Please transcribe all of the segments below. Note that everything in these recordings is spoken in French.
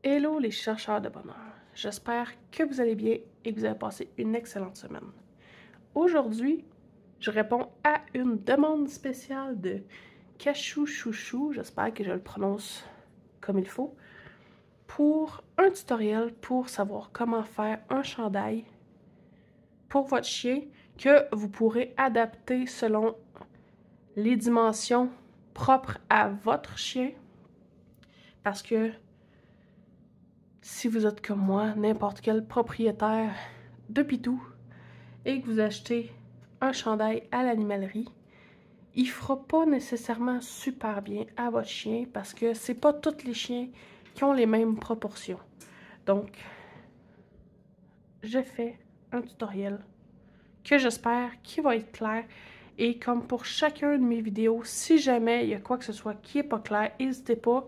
Hello les chercheurs de bonheur, j'espère que vous allez bien et que vous avez passé une excellente semaine. Aujourd'hui, je réponds à une demande spéciale de Cachou Chouchou, j'espère que je le prononce comme il faut, pour un tutoriel pour savoir comment faire un chandail pour votre chien que vous pourrez adapter selon les dimensions propres à votre chien parce que si vous êtes comme moi, n'importe quel propriétaire de pitou, et que vous achetez un chandail à l'animalerie, il fera pas nécessairement super bien à votre chien parce que c'est pas tous les chiens qui ont les mêmes proportions. Donc, je fais un tutoriel que j'espère qui va être clair. Et comme pour chacun de mes vidéos, si jamais il y a quoi que ce soit qui n'est pas clair, n'hésitez pas,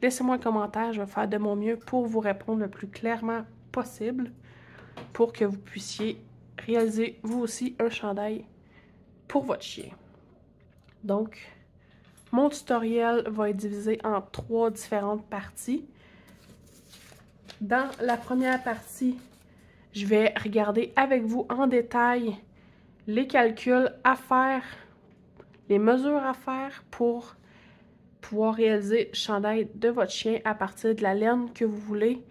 laissez-moi un commentaire, je vais faire de mon mieux pour vous répondre le plus clairement possible pour que vous puissiez réaliser vous aussi un chandail pour votre chien. Donc, mon tutoriel va être divisé en 3 différentes parties. Dans la première partie, je vais regarder avec vous en détail les calculs à faire, les mesures à faire pour pouvoir réaliser le chandail de votre chien à partir de la laine que vous voulez.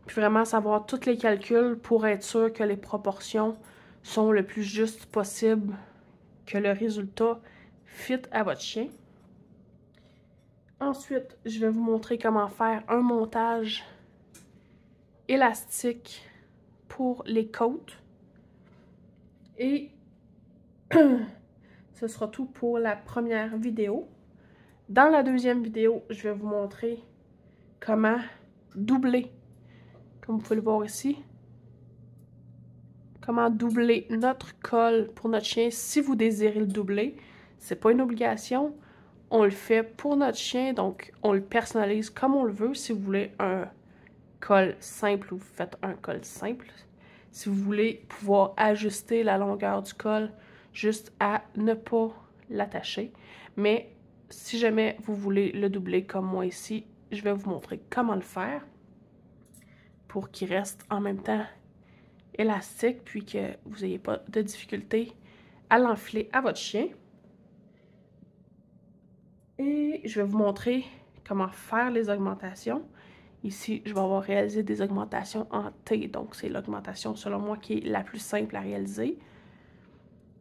Puis vraiment savoir tous les calculs pour être sûr que les proportions sont le plus justes possible, que le résultat fit à votre chien. Ensuite, je vais vous montrer comment faire un montage élastique pour les côtes. Et ce sera tout pour la première vidéo. Dans la deuxième vidéo, je vais vous montrer comment doubler, comme vous pouvez le voir ici, comment doubler notre col pour notre chien si vous désirez le doubler. C'est pas une obligation, on le fait pour notre chien, donc on le personnalise comme on le veut. Si vous voulez un col simple, vous faites un col simple. Si vous voulez pouvoir ajuster la longueur du col, juste à ne pas l'attacher. Mais si jamais vous voulez le doubler comme moi ici, je vais vous montrer comment le faire pour qu'il reste en même temps élastique puis que vous n'ayez pas de difficulté à l'enfiler à votre chien. Et je vais vous montrer comment faire les augmentations. Ici, je vais avoir réalisé des augmentations en T, donc c'est l'augmentation selon moi qui est la plus simple à réaliser.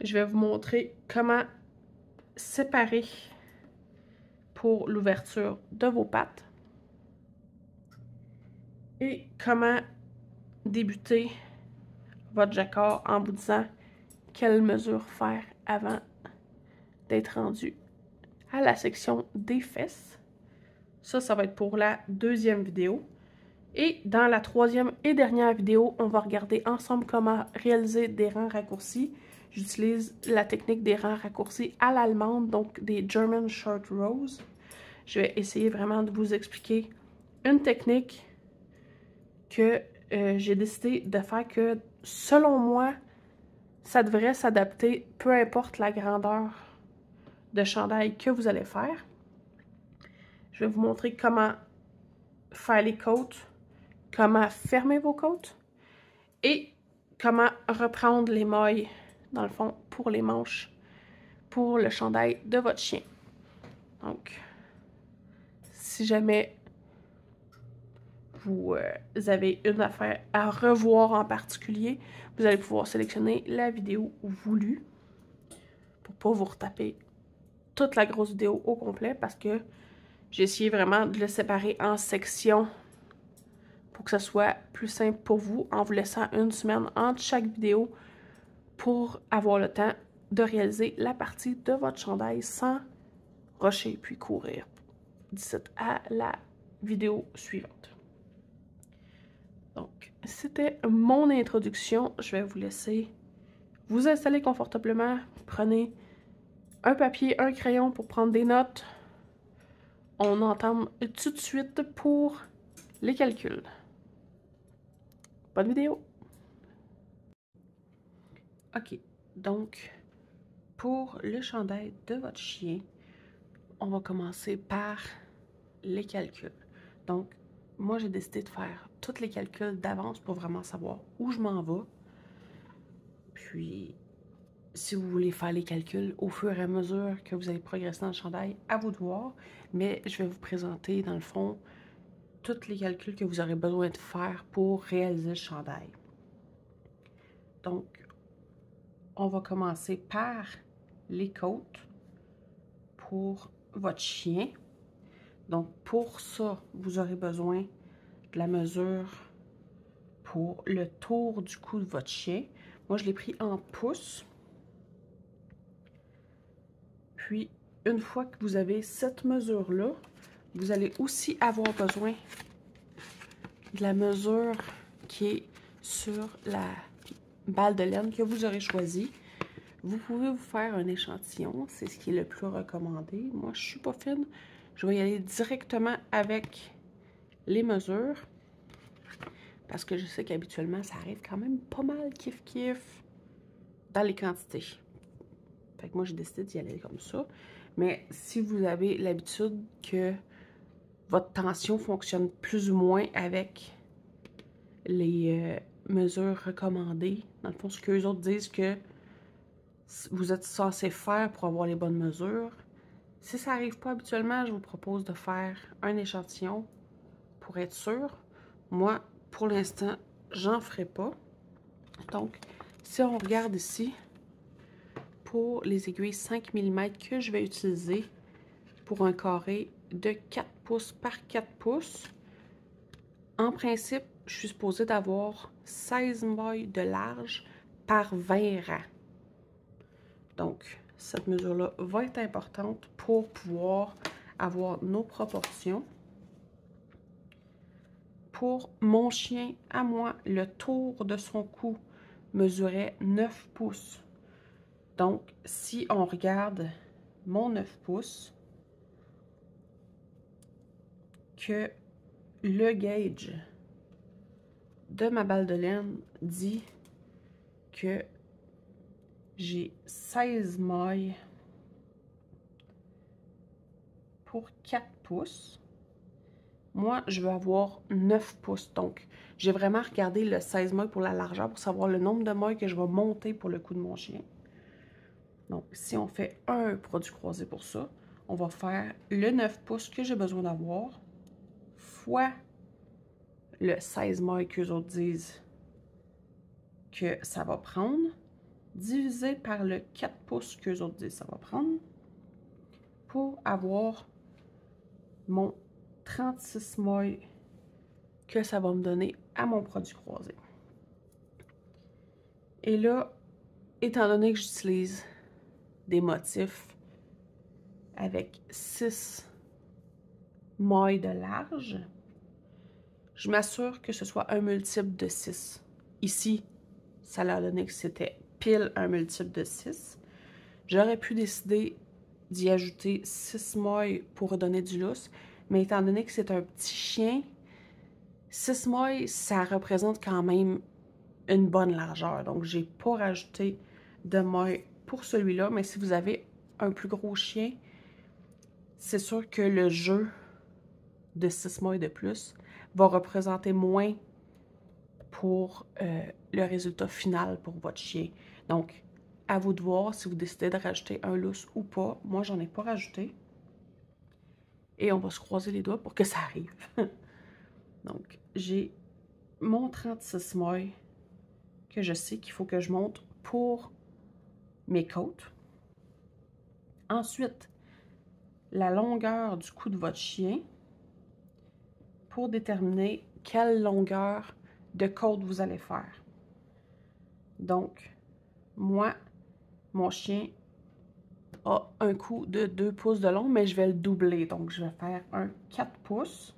Je vais vous montrer comment séparer pour l'ouverture de vos pattes et comment débuter votre jacquard en vous disant quelle mesure faire avant d'être rendu à la section des fesses. Ça va être pour la deuxième vidéo. Et dans la troisième et dernière vidéo, on va regarder ensemble comment réaliser des rangs raccourcis. J'utilise la technique des rangs raccourcis à l'allemande, donc des German Short Rows. Je vais essayer vraiment de vous expliquer une technique que j'ai décidé de faire que, selon moi, ça devrait s'adapter peu importe la grandeur de chandail que vous allez faire. Je vais vous montrer comment faire les côtes, comment fermer vos côtes et comment reprendre les mailles, dans le fond, pour les manches, pour le chandail de votre chien. Donc, si jamais vous avez une affaire à revoir en particulier, vous allez pouvoir sélectionner la vidéo voulue pour ne pas vous retaper toute la grosse vidéo au complet parce que j'ai essayé vraiment de le séparer en sections pour que ce soit plus simple pour vous en vous laissant une semaine entre chaque vidéo pour avoir le temps de réaliser la partie de votre chandail sans rusher puis courir d'ici à la vidéo suivante. Donc, c'était mon introduction. Je vais vous laisser vous installer confortablement. Prenez un papier, un crayon pour prendre des notes. On entame tout de suite pour les calculs. Bonne vidéo! OK, donc, pour le chandail de votre chien, on va commencer par les calculs. Donc, moi, j'ai décidé de faire tous les calculs d'avance pour vraiment savoir où je m'en vais. Puis, si vous voulez faire les calculs au fur et à mesure que vous allez progresser dans le chandail, à vous de voir. Mais je vais vous présenter, dans le fond, tous les calculs que vous aurez besoin de faire pour réaliser le chandail. Donc, on va commencer par les côtes pour votre chien. Donc, pour ça, vous aurez besoin de la mesure pour le tour du cou de votre chien. Moi, je l'ai pris en pouces. Puis, une fois que vous avez cette mesure-là, vous allez aussi avoir besoin de la mesure qui est sur la balle de laine que vous aurez choisie. Vous pouvez vous faire un échantillon, c'est ce qui est le plus recommandé. Moi, je ne suis pas fine. Je vais y aller directement avec les mesures. Parce que je sais qu'habituellement, ça arrive quand même pas mal kiff-kiff dans les quantités. Fait que moi, j'ai décidé d'y aller comme ça. Mais si vous avez l'habitude que votre tension fonctionne plus ou moins avec les mesures recommandées, dans le fond, ce qu'eux autres disent que vous êtes censé faire pour avoir les bonnes mesures, si ça n'arrive pas habituellement, je vous propose de faire un échantillon pour être sûr. Moi, pour l'instant, j'en ferai pas. Donc, si on regarde ici, pour les aiguilles 5 mm que je vais utiliser pour un carré de 4 pouces par 4 pouces, en principe, je suis supposée d'avoir 16 mailles de large par 20 rangs. Donc, cette mesure-là va être importante pour pouvoir avoir nos proportions. Pour mon chien, à moi, le tour de son cou mesurait 9 pouces. Donc, si on regarde mon 9 pouces, que le gauge de ma balle de laine dit que j'ai 16 mailles pour 4 pouces. Moi, je veux avoir 9 pouces. Donc, j'ai vraiment regardé le 16 mailles pour la largeur pour savoir le nombre de mailles que je vais monter pour le cou de mon chien. Donc, si on fait un produit croisé pour ça, on va faire le 9 pouces que j'ai besoin d'avoir fois le 16 mailles qu'eux autres disent que ça va prendre, divisé par le 4 pouces qu'eux autres disent que ça va prendre, pour avoir mon 36 mailles que ça va me donner à mon produit croisé. Et là, étant donné que j'utilise des motifs avec 6 mailles de large, je m'assure que ce soit un multiple de 6. Ici, ça leur donné que c'était pile un multiple de 6. J'aurais pu décider d'y ajouter 6 mailles pour donner du lousse, mais étant donné que c'est un petit chien, 6 mailles, ça représente quand même une bonne largeur. Donc, j'ai pas rajouté de mailles pour celui-là, mais si vous avez un plus gros chien, c'est sûr que le jeu de 6 mailles de plus va représenter moins pour le résultat final pour votre chien. Donc, à vous de voir si vous décidez de rajouter un lousse ou pas. Moi, j'en ai pas rajouté. Et on va se croiser les doigts pour que ça arrive. Donc, j'ai mon 36 mailles que je sais qu'il faut que je monte pour mes côtes. Ensuite, la longueur du cou de votre chien pour déterminer quelle longueur de côte vous allez faire. Donc, moi, mon chien a un cou de 2 pouces de long, mais je vais le doubler. Donc, je vais faire un 4 pouces.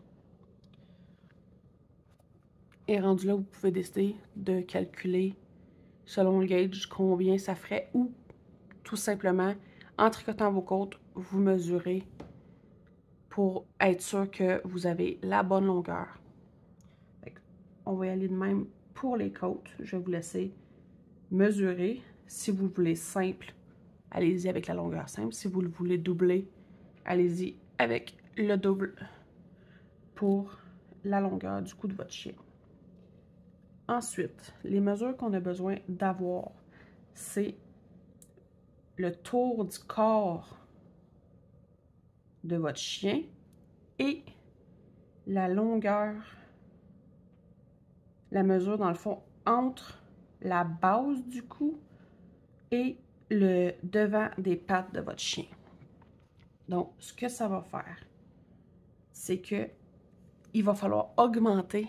Et rendu là, vous pouvez décider de calculer selon le gauge combien ça ferait ou tout simplement, en tricotant vos côtes, vous mesurez pour être sûr que vous avez la bonne longueur. On va y aller de même pour les côtes. Je vais vous laisser mesurer. Si vous voulez simple, allez-y avec la longueur simple. Si vous le voulez doubler, allez-y avec le double pour la longueur du cou de votre chien. Ensuite, les mesures qu'on a besoin d'avoir, c'est le tour du corps de votre chien et la longueur, la mesure dans le fond entre la base du cou et le devant des pattes de votre chien. Donc, ce que ça va faire, c'est que il va falloir augmenter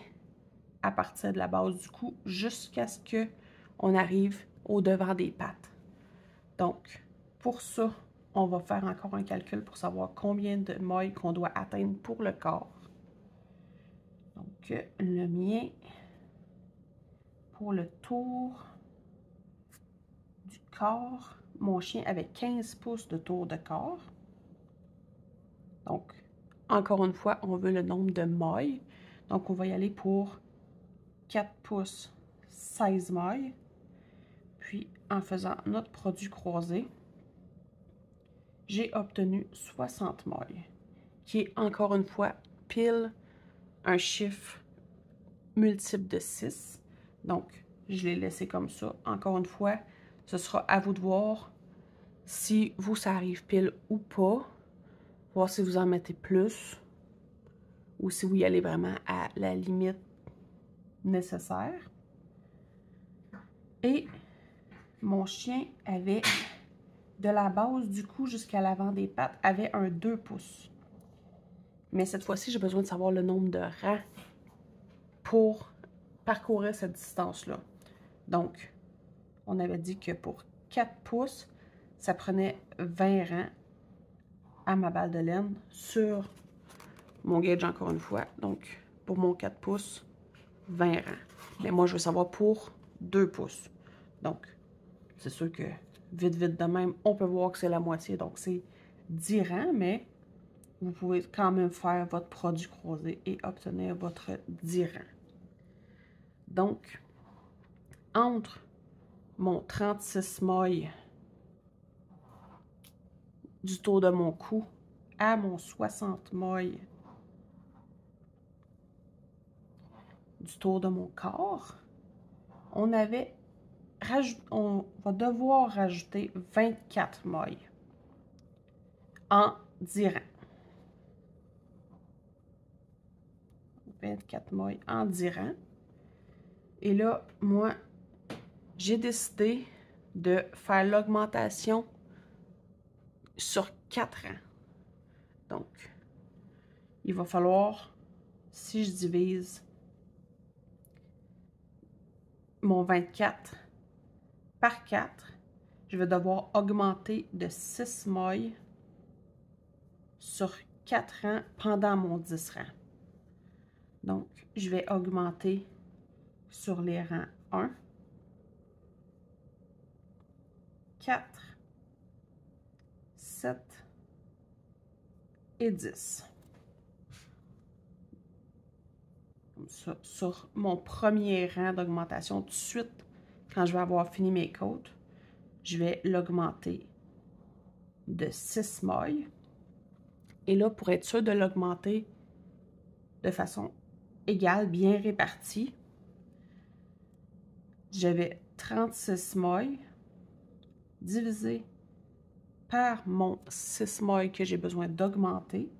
à partir de la base du cou jusqu'à ce qu'on arrive au devant des pattes. Donc, pour ça, on va faire encore un calcul pour savoir combien de mailles qu'on doit atteindre pour le corps. Donc, le mien, pour le tour du corps, mon chien avait 15 pouces de tour de corps. Donc, encore une fois, on veut le nombre de mailles. Donc, on va y aller pour 4 pouces, 16 mailles. Puis, en faisant notre produit croisé, j'ai obtenu 60 mailles, qui est encore une fois pile un chiffre multiple de 6. Donc, je l'ai laissé comme ça. Encore une fois, ce sera à vous de voir si vous, ça arrive pile ou pas. Voir si vous en mettez plus ou si vous y allez vraiment à la limite nécessaire. Et mon chien avait, de la base du cou jusqu'à l'avant des pattes, avait un 2 pouces. Mais cette fois-ci, j'ai besoin de savoir le nombre de rangs pour parcourir cette distance-là. Donc, on avait dit que pour 4 pouces, ça prenait 20 rangs à ma balle de laine sur mon gauge encore une fois. Donc, pour mon 4 pouces, 20 rangs. Mais moi, je veux savoir pour 2 pouces. Donc, c'est sûr que vite de même, on peut voir que c'est la moitié. Donc, c'est 10 rangs, mais vous pouvez quand même faire votre produit croisé et obtenir votre 10 rangs. Donc, entre mon 36 mailles du tour de mon cou à mon 60 mailles du tour de mon corps, on va devoir rajouter 24 mailles en 10 rangs. 24 mailles en 10 rangs. Et là, moi, j'ai décidé de faire l'augmentation sur 4 rangs. Donc, il va falloir, si je divise mon 24 par 4, je vais devoir augmenter de 6 mailles sur 4 rangs pendant mon 10 rangs. Donc, je vais augmenter sur les rangs 1, 4, 7 et 10. Comme ça, sur mon premier rang d'augmentation, tout de suite, quand je vais avoir fini mes côtes, je vais l'augmenter de 6 mailles. Et là, pour être sûr de l'augmenter de façon égale, bien répartie, j'avais 36 mailles divisé par mon 6 mailles que j'ai besoin d'augmenter.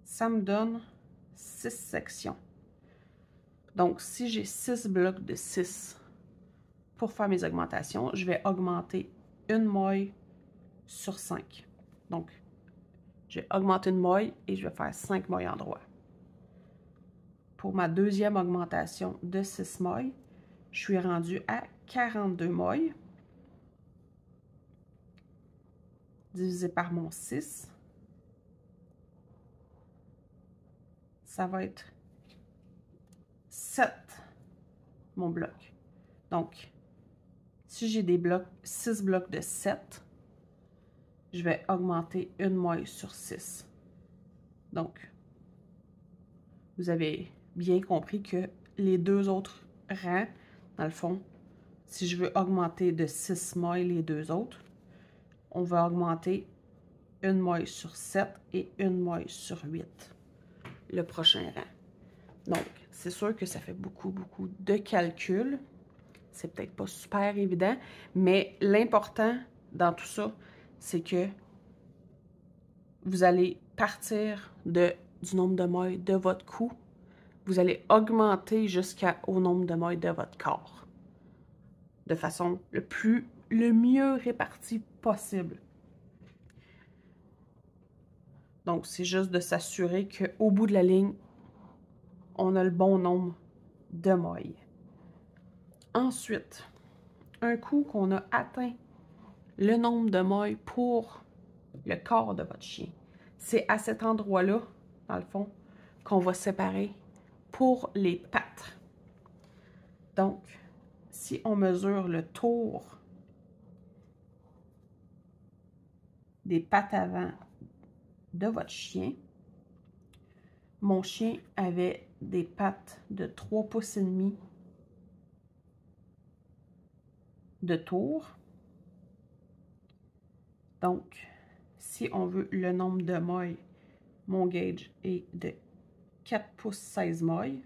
Ça me donne 6 sections. Donc, si j'ai 6 blocs de 6 pour faire mes augmentations, je vais augmenter une maille sur 5. Donc, je vais augmenter une maille et je vais faire 5 mailles en droit. Pour ma deuxième augmentation de 6 mailles, je suis rendue à 42 mailles divisé par mon 6. Ça va être 7, mon bloc. Donc, si j'ai des blocs, 6 blocs de 7, je vais augmenter une maille sur 6. Donc, vous avez bien compris que les deux autres rangs, dans le fond, si je veux augmenter de 6 mailles les deux autres, on va augmenter une maille sur 7 et une maille sur 8, le prochain rang. c'est sûr que ça fait beaucoup de calculs. C'est peut-être pas super évident, mais l'important dans tout ça, c'est que vous allez partir du nombre de mailles de votre cou. Vous allez augmenter jusqu'au nombre de mailles de votre corps. De façon le mieux répartie possible. Donc, c'est juste de s'assurer qu'au bout de la ligne, on a le bon nombre de mailles. Ensuite, un coup qu'on a atteint le nombre de mailles pour le corps de votre chien, c'est à cet endroit-là, dans le fond, qu'on va séparer pour les pattes. Donc, si on mesure le tour des pattes avant de votre chien, mon chien avait des pattes de 3,5 pouces de tour. Donc, si on veut le nombre de mailles, mon gauge est de 4 pouces 16 mailles.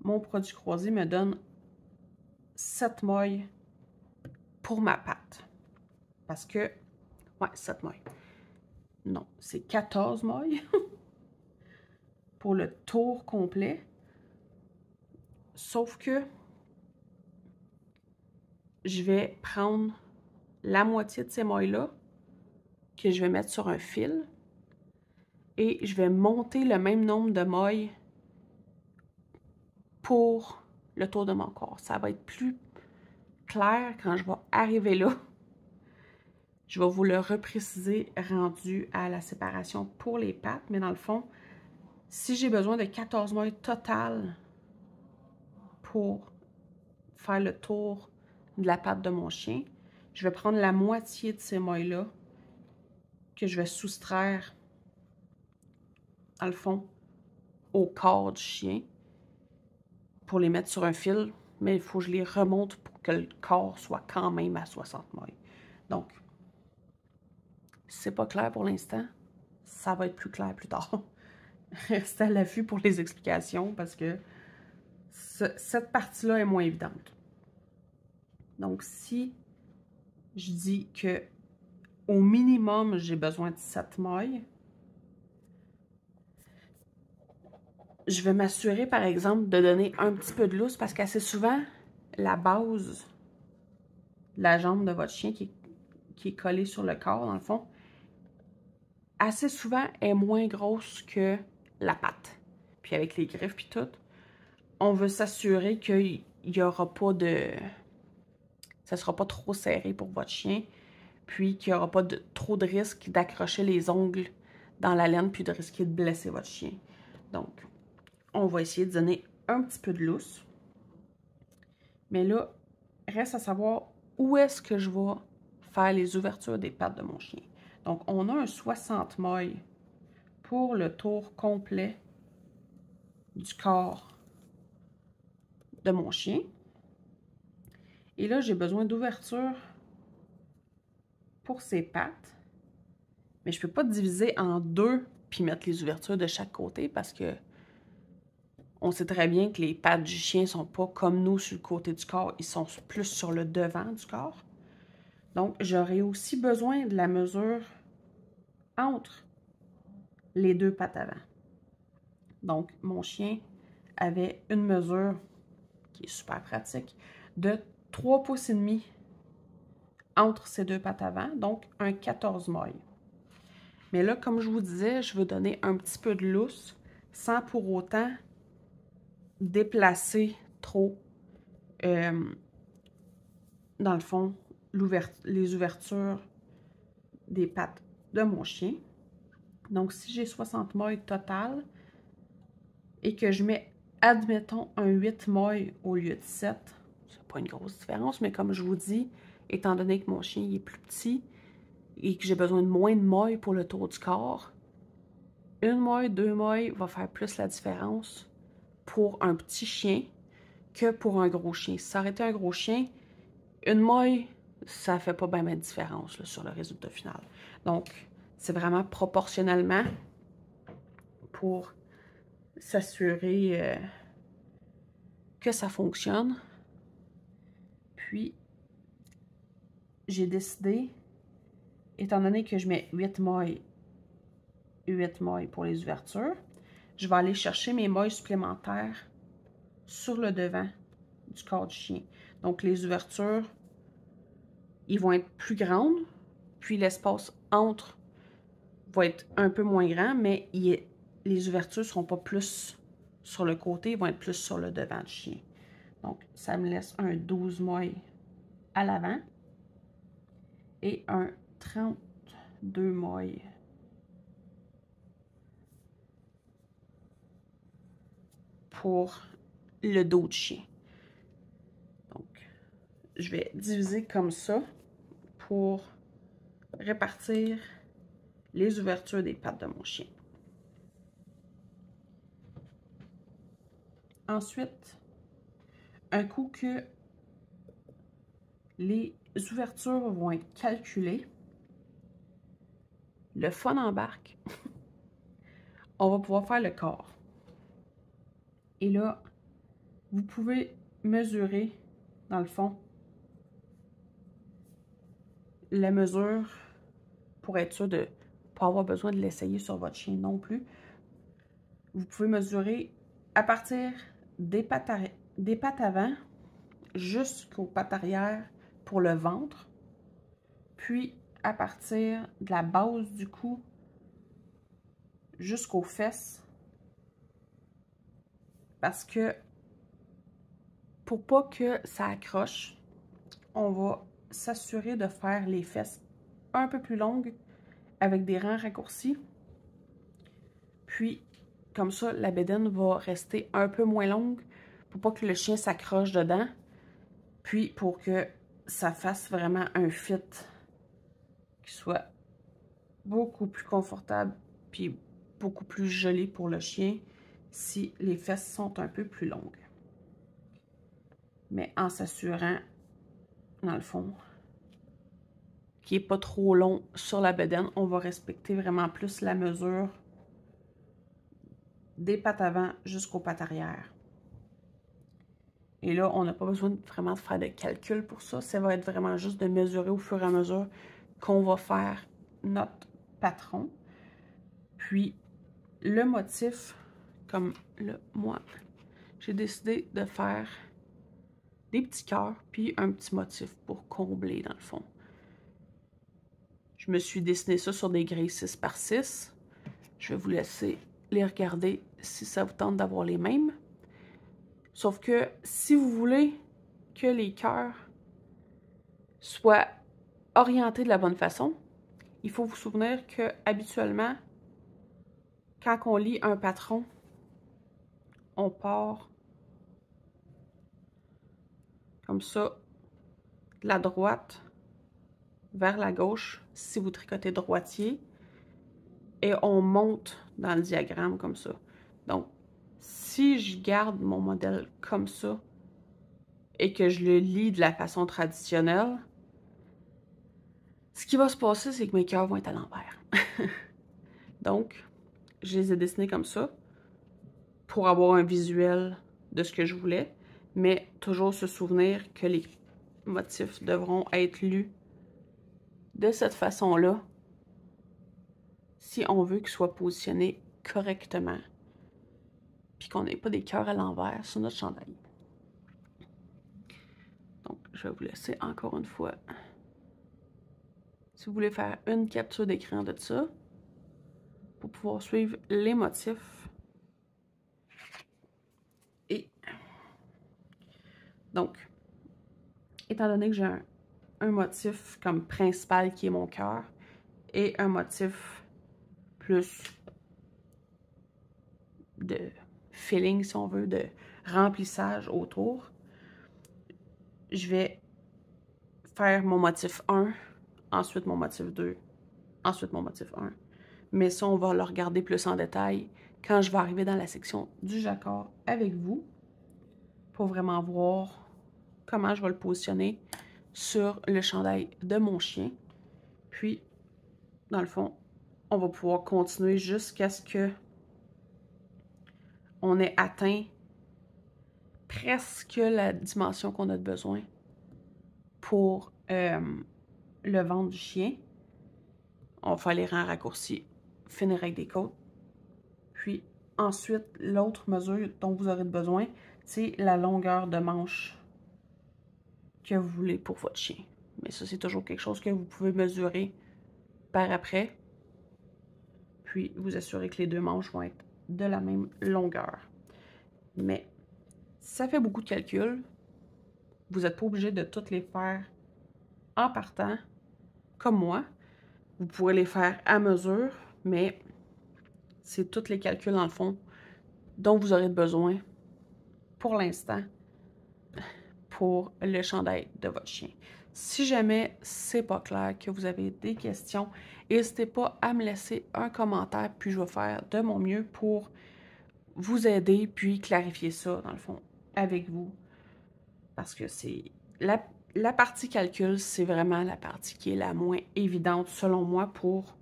Mon produit croisé me donne 7 mailles pour ma patte. Parce que, ouais, 7 mailles. Non, c'est 14 mailles pour le tour complet. Sauf que je vais prendre la moitié de ces mailles-là que je vais mettre sur un fil et je vais monter le même nombre de mailles pour le tour de mon corps. Ça va être plus clair quand je vais arriver là. Je vais vous le repréciser rendu à la séparation pour les pattes, mais dans le fond, si j'ai besoin de 14 mailles totales pour faire le tour de la patte de mon chien, je vais prendre la moitié de ces mailles-là que je vais soustraire, dans le fond, au corps du chien pour les mettre sur un fil, mais il faut que je les remonte pour que le corps soit quand même à 60 mailles. Donc, si c'est pas clair pour l'instant, ça va être plus clair plus tard. Restez à l'affût pour les explications parce que cette partie-là est moins évidente. Donc, si je dis que au minimum, j'ai besoin de 7 mailles, je vais m'assurer, par exemple, de donner un petit peu de lousse parce qu'assez souvent, la base de la jambe de votre chien qui est collée sur le corps, dans le fond, assez souvent est moins grosse que la patte. Puis avec les griffes puis tout, on veut s'assurer qu'il n'y aura pas de... ça ne sera pas trop serré pour votre chien, puis qu'il n'y aura pas trop de risque d'accrocher les ongles dans la laine puis de risquer de blesser votre chien. Donc, on va essayer de donner un petit peu de lousse. Mais là, reste à savoir où est-ce que je vais faire les ouvertures des pattes de mon chien. Donc, on a un 60 mailles pour le tour complet du corps de mon chien. Et là, j'ai besoin d'ouverture pour ses pattes. Mais je ne peux pas diviser en deux puis mettre les ouvertures de chaque côté parce que on sait très bien que les pattes du chien ne sont pas comme nous sur le côté du corps. Ils sont plus sur le devant du corps. Donc, j'aurai aussi besoin de la mesure entre les deux pattes avant. Donc, mon chien avait une mesure qui est super pratique de 3,5 pouces entre ces deux pattes avant, donc un 14 mailles. Mais là, comme je vous disais, je veux donner un petit peu de lousse sans pour autant déplacer trop, dans le fond, les ouvertures des pattes de mon chien. Donc, si j'ai 60 mailles totales et que je mets, admettons, un 8 mailles au lieu de 7, c'est pas une grosse différence, mais comme je vous dis, étant donné que mon chien il est plus petit et que j'ai besoin de moins de mailles pour le tour du corps, une maille, 2 mailles va faire plus la différence pour un petit chien que pour un gros chien. Si ça aurait été un gros chien, une maille, ça fait pas bien de différence là, sur le résultat final. Donc, c'est vraiment proportionnellement pour s'assurer que ça fonctionne. Puis, j'ai décidé, étant donné que je mets 8 mailles pour les ouvertures, je vais aller chercher mes mailles supplémentaires sur le devant du corps du chien. Donc, les ouvertures, ils vont être plus grandes, puis l'espace entre va être un peu moins grand, mais les ouvertures ne seront pas plus sur le côté, ils vont être plus sur le devant du chien. Donc, ça me laisse un 12 mailles à l'avant et un 32 mailles pour le dos du chien. Donc, je vais diviser comme ça pour répartir les ouvertures des pattes de mon chien. Ensuite, un coup que les ouvertures vont être calculées, le fun embarque. On va pouvoir faire le corps. Et là, vous pouvez mesurer, dans le fond, la mesure pour être sûr de ne pas avoir besoin de l'essayer sur votre chien non plus. Vous pouvez mesurer à partir des pattes avant jusqu'aux pattes arrière pour le ventre, puis à partir de la base du cou jusqu'aux fesses, parce que pour pas que ça accroche, on va s'assurer de faire les fesses un peu plus longues avec des rangs raccourcis. Puis, comme ça, la bédaine va rester un peu moins longue pour pas que le chien s'accroche dedans. Puis, pour que ça fasse vraiment un fit qui soit beaucoup plus confortable puis beaucoup plus joli pour le chien si les fesses sont un peu plus longues. Mais en s'assurant, dans le fond, qui n'est pas trop long sur la bedaine, on va respecter vraiment plus la mesure des pattes avant jusqu'aux pattes arrière. Et là, on n'a pas besoin vraiment de faire de calcul pour ça. Ça va être vraiment juste de mesurer au fur et à mesure qu'on va faire notre patron. Puis, le motif, comme là, moi, j'ai décidé de faire des petits cœurs, puis un petit motif pour combler, dans le fond. Je me suis dessiné ça sur des grilles 6 par 6. Je vais vous laisser les regarder si ça vous tente d'avoir les mêmes. Sauf que si vous voulez que les cœurs soient orientés de la bonne façon, il faut vous souvenir que habituellement, quand on lit un patron, on part comme ça, de la droite vers la gauche, si vous tricotez droitier, et on monte dans le diagramme comme ça. Donc, si je garde mon modèle comme ça et que je le lis de la façon traditionnelle, ce qui va se passer, c'est que mes cœurs vont être à l'envers. Donc, je les ai dessinés comme ça pour avoir un visuel de ce que je voulais, mais toujours se souvenir que les motifs devront être lus de cette façon-là si on veut qu'ils soient positionnés correctement puis qu'on n'ait pas des cœurs à l'envers sur notre chandail. Donc, je vais vous laisser encore une fois. Si vous voulez faire une capture d'écran de ça, pour pouvoir suivre les motifs. Et donc, étant donné que j'ai un motif comme principal qui est mon cœur et un motif plus de feeling, si on veut, de remplissage autour, je vais faire mon motif 1, ensuite mon motif 2, ensuite mon motif 1. Mais ça, on va le regarder plus en détail quand je vais arriver dans la section du jacquard avec vous pour vraiment voir comment je vais le positionner sur le chandail de mon chien. Puis, dans le fond, on va pouvoir continuer jusqu'à ce que on ait atteint presque la dimension qu'on a de besoin pour le ventre du chien. On va faire les rangs raccourcis, finir avec des côtes. Puis ensuite, l'autre mesure dont vous aurez besoin, c'est la longueur de manche que vous voulez pour votre chien. Mais ça, c'est toujours quelque chose que vous pouvez mesurer par après. Puis vous assurez que les deux manches vont être de la même longueur. Mais ça fait beaucoup de calculs. Vous n'êtes pas obligé de toutes les faire en partant, comme moi. Vous pourrez les faire à mesure, mais c'est tous les calculs, dans le fond, dont vous aurez besoin pour l'instant pour le chandail de votre chien. Si jamais c'est pas clair, que vous avez des questions, n'hésitez pas à me laisser un commentaire, puis je vais faire de mon mieux pour vous aider, puis clarifier ça, dans le fond, avec vous. Parce que c'est la partie calcul, c'est vraiment la partie qui est la moins évidente, selon moi, pour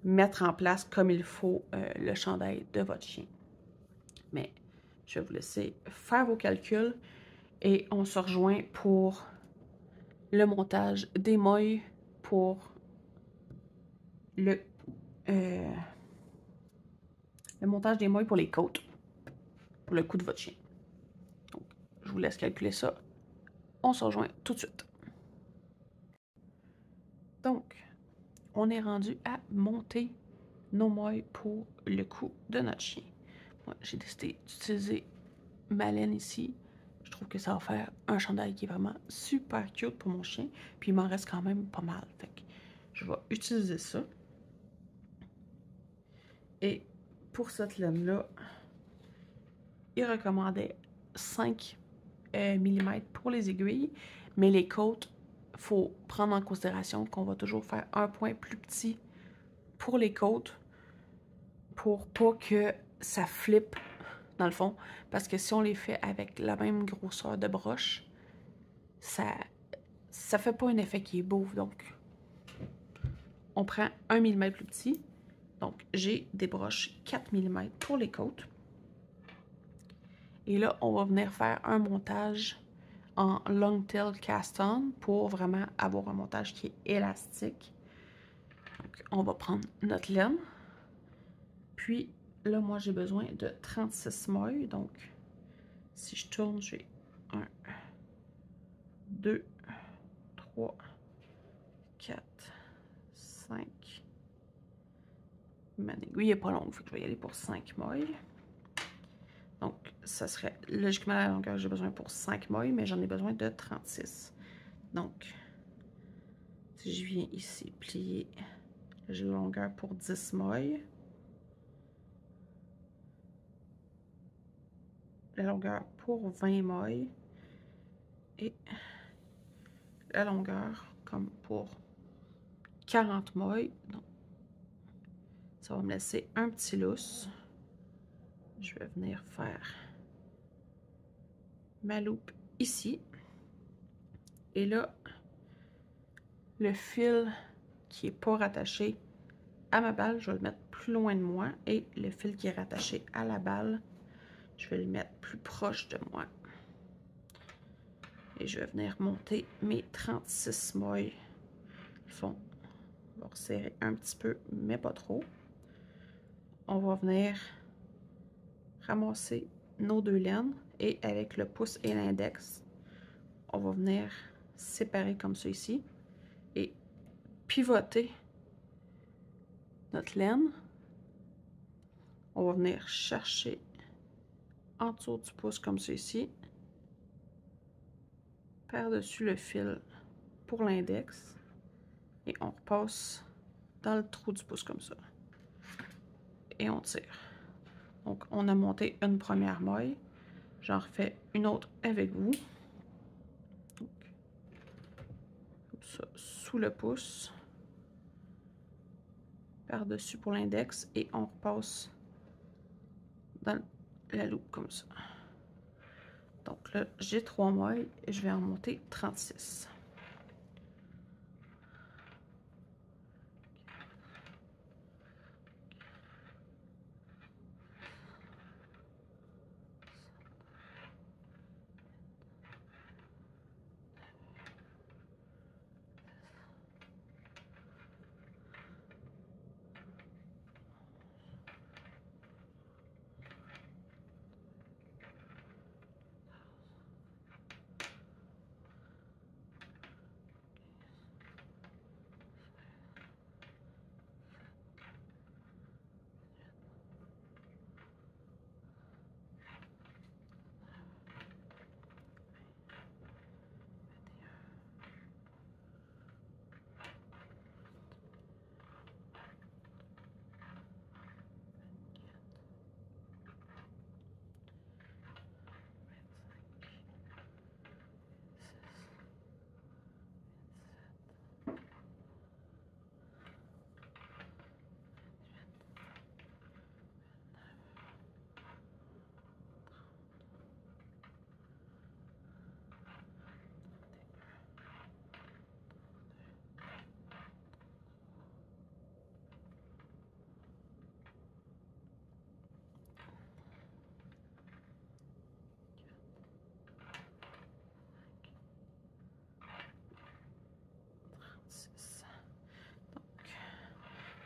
mettre en place comme il faut le chandail de votre chien. Mais je vais vous laisser faire vos calculs et on se rejoint pour le montage des mailles pour le montage des mailles pour les côtes, pour le cou de votre chien. Donc, je vous laisse calculer ça. On se rejoint tout de suite. Donc, on est rendu à monter nos mailles pour le cou de notre chien. Moi, j'ai décidé d'utiliser ma laine ici. Je trouve que ça va faire un chandail qui est vraiment super cute pour mon chien. Puis il m'en reste quand même pas mal. Fait que je vais utiliser ça. Et pour cette laine-là, il recommandait 5 mm pour les aiguilles. Mais les côtes, il faut prendre en considération qu'on va toujours faire un point plus petit pour les côtes pour pas que ça flippe dans le fond. Parce que si on les fait avec la même grosseur de broche, ça fait pas un effet qui est beau. Donc, on prend 1 mm plus petit. Donc, j'ai des broches 4 mm pour les côtes. Et là, on va venir faire un montage en long tail cast-on pour vraiment avoir un montage qui est élastique. Donc, on va prendre notre laine. Puis, là, moi, j'ai besoin de 36 mailles. Donc, si je tourne, j'ai 1, 2, 3, 4, 5. Ma aiguille n'est pas longue, fait que je vais y aller pour 5 mailles. Donc, ça serait logiquement la longueur que j'ai besoin pour 5 mailles, mais j'en ai besoin de 36. Donc, si je viens ici plier, j'ai la longueur pour 10 mailles. La longueur pour 20 mailles. Et la longueur comme pour 40 mailles. Donc, ça va me laisser un petit lousse. Je vais venir faire ma loupe ici. Et là, le fil qui n'est pas rattaché à ma balle, je vais le mettre plus loin de moi. Et le fil qui est rattaché à la balle, je vais le mettre plus proche de moi. Et je vais venir monter mes 36 mailles. Le fond, on va resserrer un petit peu, mais pas trop. On va venir ramasser nos deux laines et avec le pouce et l'index, on va venir séparer comme ça ici et pivoter notre laine. On va venir chercher en dessous du pouce comme ça ici, par-dessus le fil pour l'index et on repasse dans le trou du pouce comme ça et on tire. Donc on a monté une première maille, j'en refais une autre avec vous. Donc, comme ça, sous le pouce, par-dessus pour l'index et on repasse dans la loupe comme ça. Donc là, j'ai 3 mailles et je vais en monter 36.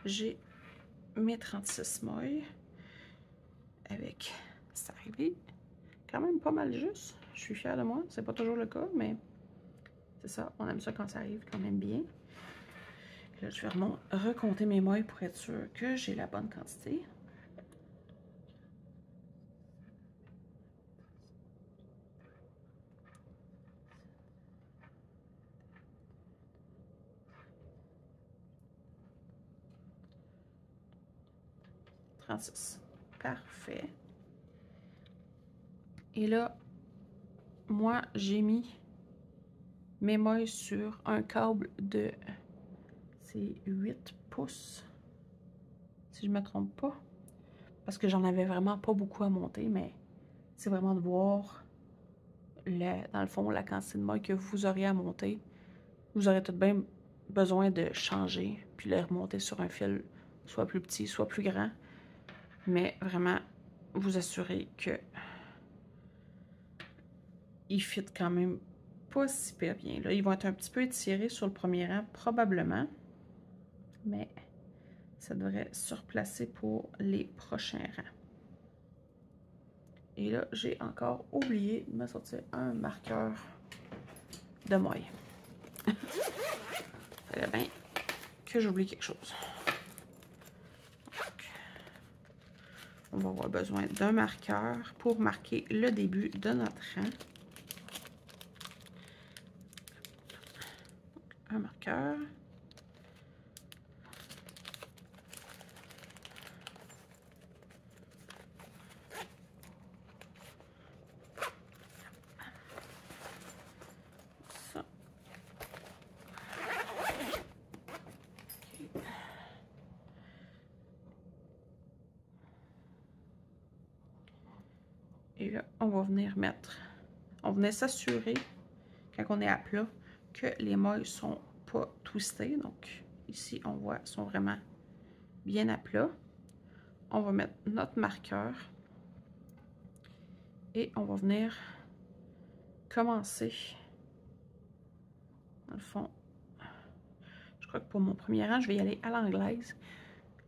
j'ai mes 36 mailles avec ça réglé. Quand même pas mal juste. Je suis fière de moi. C'est pas toujours le cas, mais c'est ça. On aime ça quand ça arrive quand même bien. Là, je vais vraiment recompter mes mailles pour être sûr que j'ai la bonne quantité. Parfait. Et là, moi, j'ai mis mes mailles sur un câble de... C'est 8 pouces, si je me trompe pas. Parce que j'en avais vraiment pas beaucoup à monter, mais c'est vraiment de voir, dans le fond, la quantité de mailles que vous aurez à monter. Vous aurez tout de même besoin de changer, puis les remonter sur un fil, soit plus petit, soit plus grand. Mais vraiment, vous assurez que il fit quand même pas super bien. Là, ils vont être un petit peu étirés sur le premier rang, probablement. Mais ça devrait se replacer pour les prochains rangs. Et là, j'ai encore oublié de me sortir un marqueur de maille. Fallait bien que j'oublie quelque chose. Donc, on va avoir besoin d'un marqueur pour marquer le début de notre rang. Un marqueur. Ça. Okay. Et là, on va venir mettre... On venait s'assurer, quand on est à plat, que les mailles sont pas twistées. Donc, ici, on voit, elles sont vraiment bien à plat. On va mettre notre marqueur et on va venir commencer. Dans le fond, je crois que pour mon premier rang, je vais y aller à l'anglaise.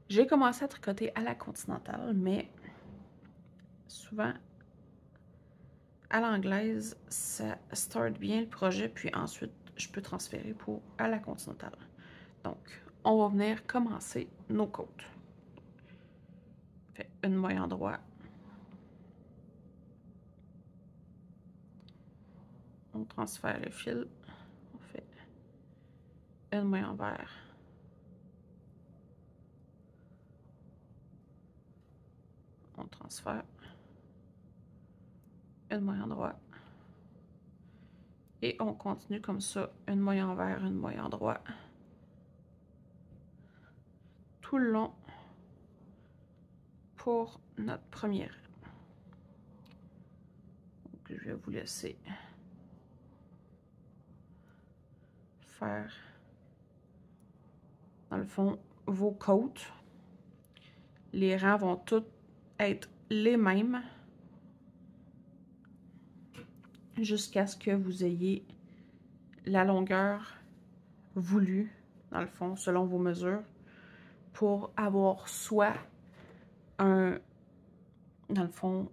J'ai commencé à tricoter à la continentale, mais souvent, à l'anglaise, ça start bien le projet, puis ensuite, je peux transférer pour à la continentale. Donc, on va venir commencer nos côtes. On fait une maille en droit. On transfère le fil. On fait une maille envers. On transfère. Une maille en droit. Et on continue comme ça, une maille envers, une maille en droit. Tout le long pour notre premier rang. Donc, je vais vous laisser faire, dans le fond, vos côtes. Les rangs vont tous être les mêmes jusqu'à ce que vous ayez la longueur voulue, dans le fond, selon vos mesures, pour avoir soit un, dans le fond,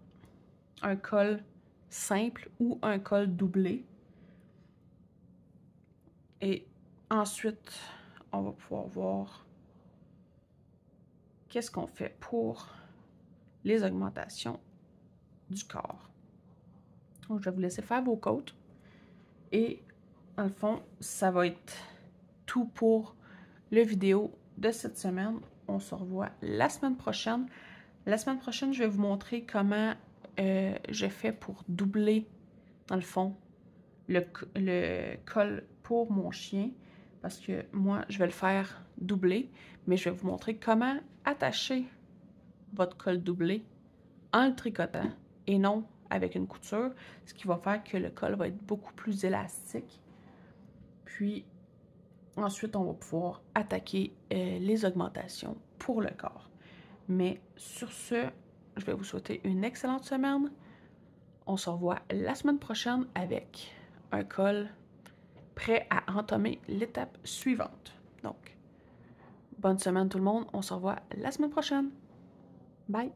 un col simple ou un col doublé. Et ensuite, on va pouvoir voir qu'est-ce qu'on fait pour les augmentations du corps. Donc, je vais vous laisser faire vos côtes. Et, dans le fond, ça va être tout pour le vidéo de cette semaine. On se revoit la semaine prochaine. La semaine prochaine, je vais vous montrer comment je fais pour doubler, dans le fond, le col pour mon chien. Parce que moi, je vais le faire doubler. Mais je vais vous montrer comment attacher votre col doublé en le tricotant et non avec une couture. Ce qui va faire que le col va être beaucoup plus élastique. Puis, ensuite, on va pouvoir attaquer les augmentations pour le corps. Mais sur ce, je vais vous souhaiter une excellente semaine. On se revoit la semaine prochaine avec un col prêt à entamer l'étape suivante. Donc, bonne semaine tout le monde. On se revoit la semaine prochaine. Bye!